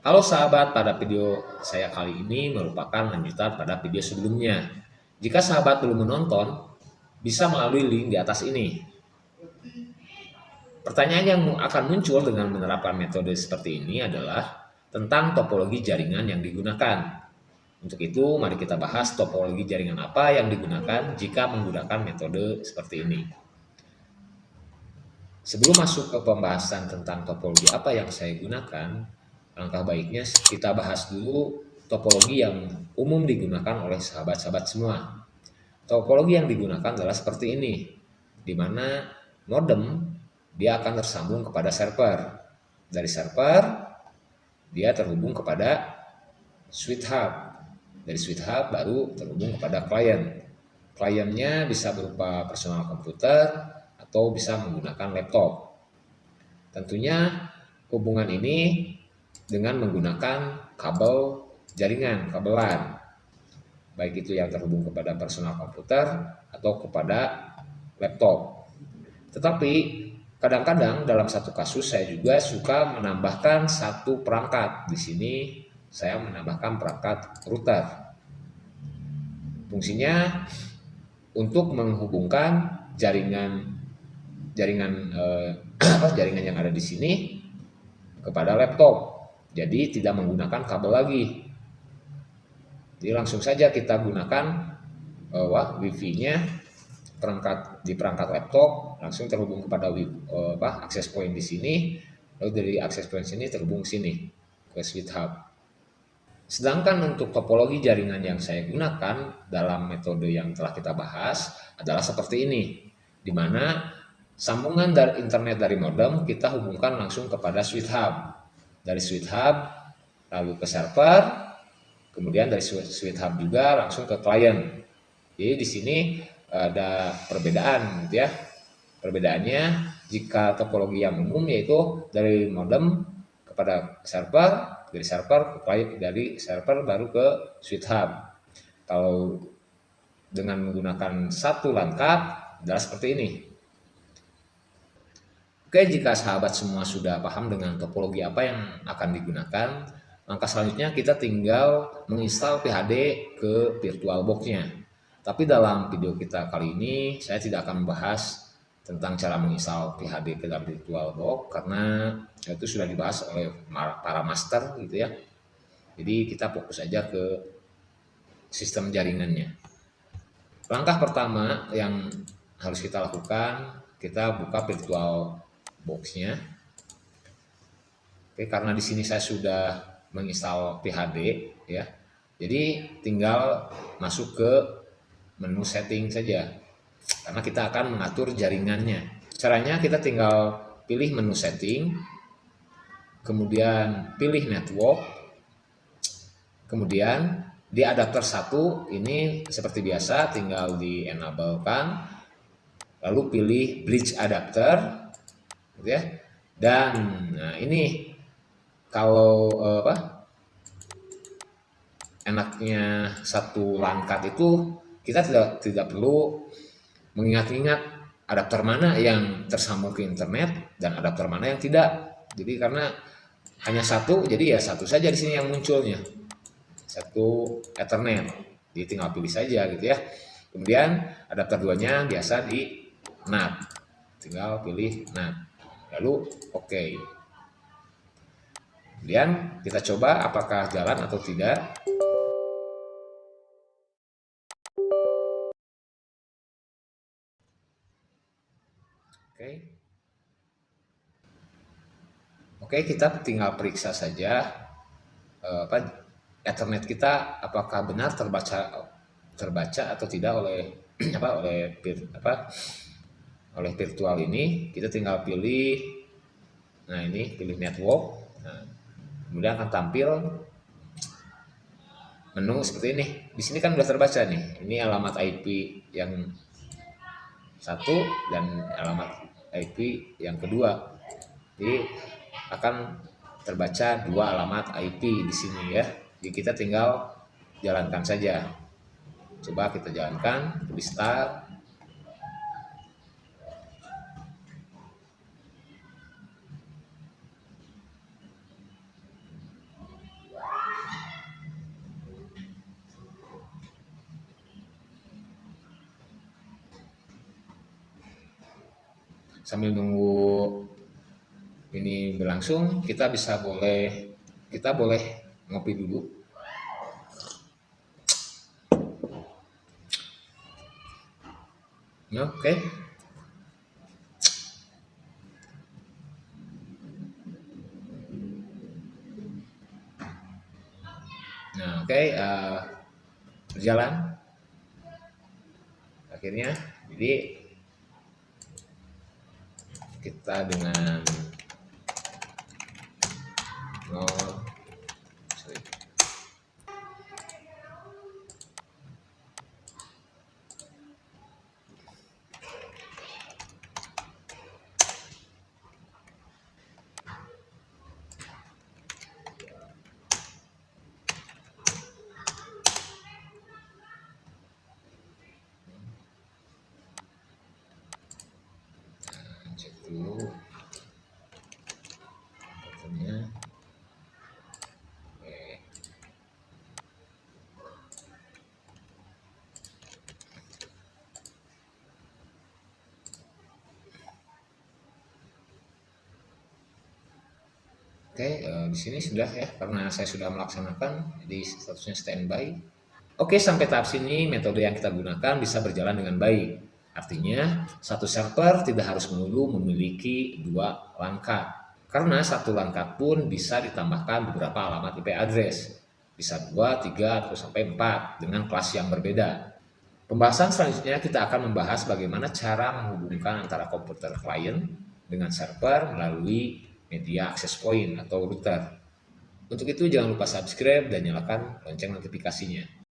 Halo sahabat, pada video saya kali ini merupakan lanjutan pada video sebelumnya. Jika sahabat belum menonton, bisa melalui link di atas ini. Pertanyaan yang akan muncul dengan menerapkan metode seperti ini adalah tentang topologi jaringan yang digunakan. Untuk itu, mari kita bahas topologi jaringan apa yang digunakan jika menggunakan metode seperti ini. Sebelum masuk ke pembahasan tentang topologi apa yang saya gunakan, langkah baiknya kita bahas dulu topologi yang umum digunakan oleh sahabat-sahabat semua. Topologi yang digunakan adalah seperti ini, di mana modem dia akan tersambung kepada server. Dari server, dia terhubung kepada switch hub. Dari switch hub baru terhubung kepada klien. Kliennya bisa berupa personal komputer atau bisa menggunakan laptop. Tentunya hubungan ini dengan menggunakan kabel jaringan, kabelan. Baik itu yang terhubung kepada personal komputer atau kepada laptop. Tetapi kadang-kadang dalam satu kasus saya juga suka menambahkan satu perangkat. Di sini saya menambahkan perangkat router. Fungsinya untuk menghubungkan jaringan jaringan yang ada di sini kepada laptop. Jadi tidak menggunakan kabel lagi. Jadi langsung saja kita gunakan wifi-nya di perangkat laptop, langsung terhubung kepada access point di sini, lalu dari access point sini terhubung sini ke switch hub. Sedangkan untuk topologi jaringan yang saya gunakan dalam metode yang telah kita bahas adalah seperti ini, di mana sambungan dari internet dari modem kita hubungkan langsung kepada switch hub. Dari switch hub lalu ke server, kemudian dari switch hub juga langsung ke klien. Jadi di sini ada perbedaan gitu ya. Perbedaannya jika topologi yang umum yaitu dari modem kepada server, dari server ke klien, dari server baru ke switch hub. Kalau dengan menggunakan satu langkah adalah seperti ini. Oke, jika sahabat semua sudah paham dengan topologi apa yang akan digunakan, langkah selanjutnya kita tinggal menginstal PHD ke VirtualBox-nya. Tapi dalam video kita kali ini saya tidak akan membahas tentang cara menginstal PHD ke dalam VirtualBox karena itu sudah dibahas oleh para master gitu ya. Jadi kita fokus aja ke sistem jaringannya. Langkah pertama yang harus kita lakukan, kita buka VirtualBox-nya. Oke, karena di sini saya sudah menginstal PHD ya. Jadi tinggal masuk ke menu setting saja. Karena kita akan mengatur jaringannya. Caranya kita tinggal pilih menu setting, kemudian pilih network, kemudian di adapter 1 ini seperti biasa tinggal di enablekan, lalu pilih bridge adapter gitu ya. Dan nah ini kalau enaknya satu langkat itu kita tidak perlu mengingat-ingat adapter mana yang tersambung ke internet dan adapter mana yang tidak. Jadi karena hanya satu, jadi ya satu saja di sini yang munculnya, satu Ethernet. Jadi tinggal pilih saja gitu ya. Kemudian adapter 2-nya biasa di NAT, tinggal pilih NAT, lalu oke. Kemudian kita coba apakah jalan atau tidak. Oke. Oke, kita tinggal periksa saja Ethernet kita apakah benar terbaca atau tidak oleh oleh virtual ini. Kita tinggal pilih, nah ini pilih network. Nah, kemudian akan tampil menu seperti ini. Di sini kan sudah terbaca nih. Ini alamat IP yang satu dan alamat IP yang kedua. Jadi akan terbaca dua alamat IP di sini ya. Jadi kita tinggal jalankan saja. Coba kita jalankan, tulis start. Sambil nunggu ini berlangsung, kita boleh ngopi dulu. Oke. Nah, oke, berjalan akhirnya. Jadi kita dengan nol, sorry. Cek dulu komputernya. Oke. Oke, di sini sudah ya, karena saya sudah melaksanakan, jadi statusnya standby. Oke, sampai tahap sini metode yang kita gunakan bisa berjalan dengan baik. Artinya, satu server tidak harus melulu memiliki dua langkah. Karena satu langkah pun bisa ditambahkan beberapa alamat IP address. Bisa 2, 3, atau sampai 4 dengan kelas yang berbeda. Pembahasan selanjutnya kita akan membahas bagaimana cara menghubungkan antara komputer klien dengan server melalui media access point atau router. Untuk itu jangan lupa subscribe dan nyalakan lonceng notifikasinya.